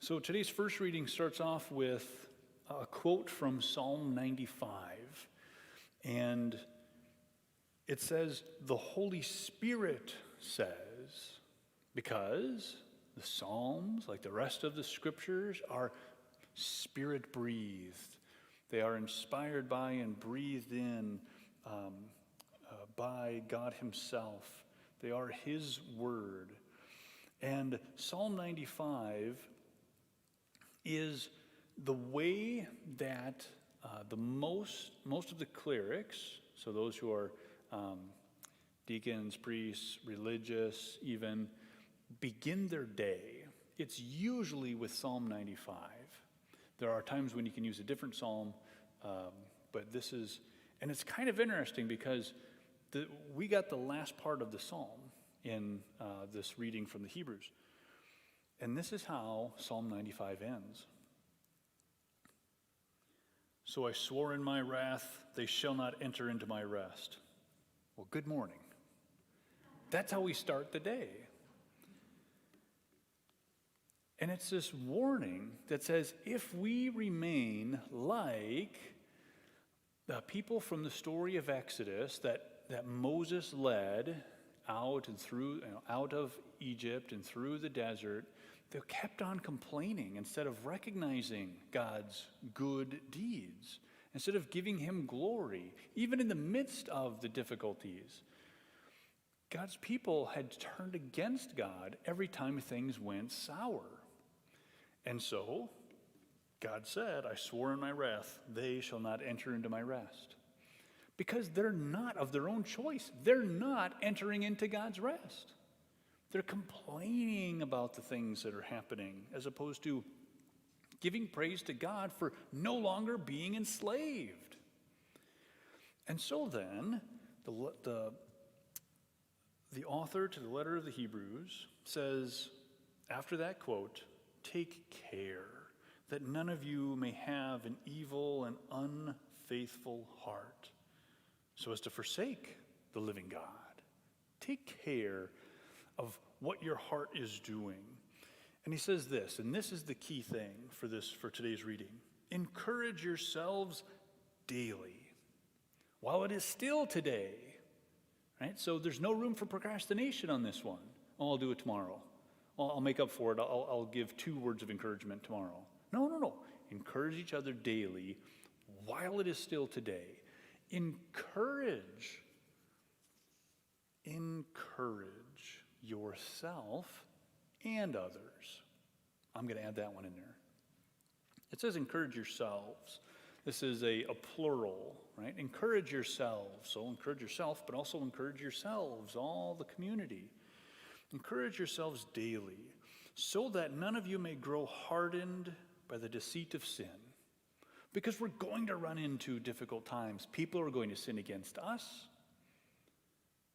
So today's first reading starts off with a quote from Psalm 95. And it says, "The Holy Spirit says," because the Psalms, like the rest of the scriptures, are Spirit-breathed. They are inspired by and breathed in by God Himself. They are His Word. And Psalm 95 is the way that the most of the clerics, so those who are deacons, priests, religious even, begin their day. It's usually with Psalm 95. There are times when you can use a different psalm, but this is, and it's kind of interesting because we got the last part of the psalm in this reading from the Hebrews. And this is how Psalm 95 ends. "So I swore in my wrath, they shall not enter into my rest." Well, good morning. That's how we start the day. And it's this warning that says, if we remain like the people from the story of Exodus that Moses led out and through, out of Egypt and through the desert, they kept on complaining instead of recognizing God's good deeds, instead of giving Him glory, even in the midst of the difficulties. God's people had turned against God every time things went sour. And so, God said, "I swore in my wrath, they shall not enter into my rest." Because they're not of their own choice. They're not entering into God's rest. They're complaining about the things that are happening as opposed to giving praise to God for no longer being enslaved. And so then, the author to the letter of the Hebrews says, after that quote, "Take care that none of you may have an evil and unfaithful heart, so as to forsake the living God." Take care of what your heart is doing. And he says this, and this is the key thing for today's reading. "Encourage yourselves daily, while it is still today." Right? So there's no room for procrastination on this one. "Oh, I'll do it tomorrow. I'll make up for it. I'll give 2 words of encouragement tomorrow." No. Encourage each other daily while it is still today. Encourage yourself and others. I'm going to add that one in there. It says encourage yourselves. This is a plural, right? Encourage yourselves. So encourage yourself, but also encourage yourselves, all the community. Encourage yourselves daily, so that none of you may grow hardened by the deceit of sin. Because we're going to run into difficult times. People are going to sin against us.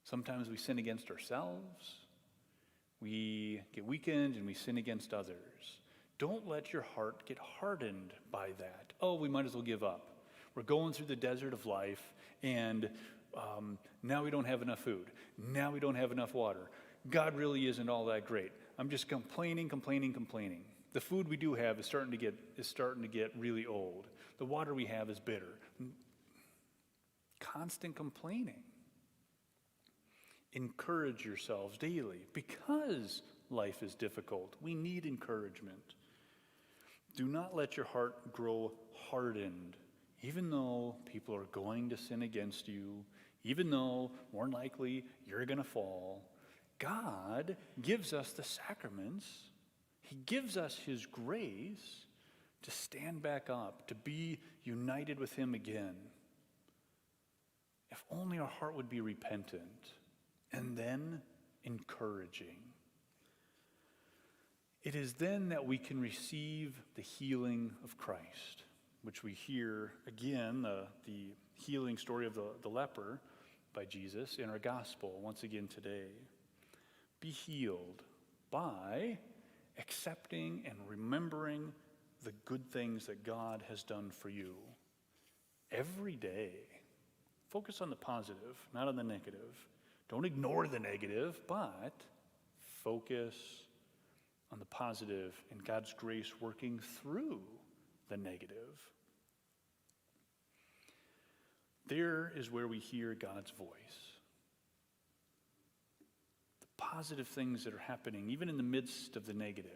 Sometimes we sin against ourselves. We get weakened and we sin against others. Don't let your heart get hardened by that. "Oh, we might as well give up. We're going through the desert of life, and now we don't have enough food. Now we don't have enough water. God really isn't all that great. I'm just complaining. The food we do have is starting to get really old. The water we have is bitter." Constant complaining. Encourage yourselves daily because life is difficult. We need encouragement. Do not let your heart grow hardened, even though people are going to sin against you, even though more than likely you're going to fall. God gives us the sacraments. He gives us His grace to stand back up, to be united with Him again. If only our heart would be repentant and then encouraging. It is then that we can receive the healing of Christ, which we hear again, the healing story of the leper by Jesus in our gospel once again today. Be healed by accepting and remembering the good things that God has done for you every day. Focus on the positive, not on the negative. Don't ignore the negative, but focus on the positive and God's grace working through the negative. There is where we hear God's voice. The positive things that are happening, even in the midst of the negative.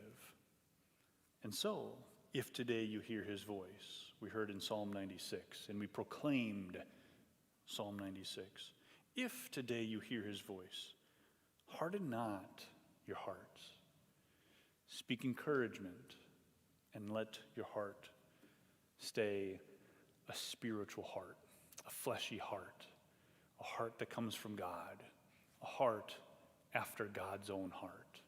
And so, if today you hear his voice, we heard in Psalm 96, and we proclaimed Psalm 96. If today you hear his voice, harden not your hearts. Speak encouragement, and let your heart stay a spiritual heart, a fleshy heart, a heart that comes from God, a heart after God's own heart.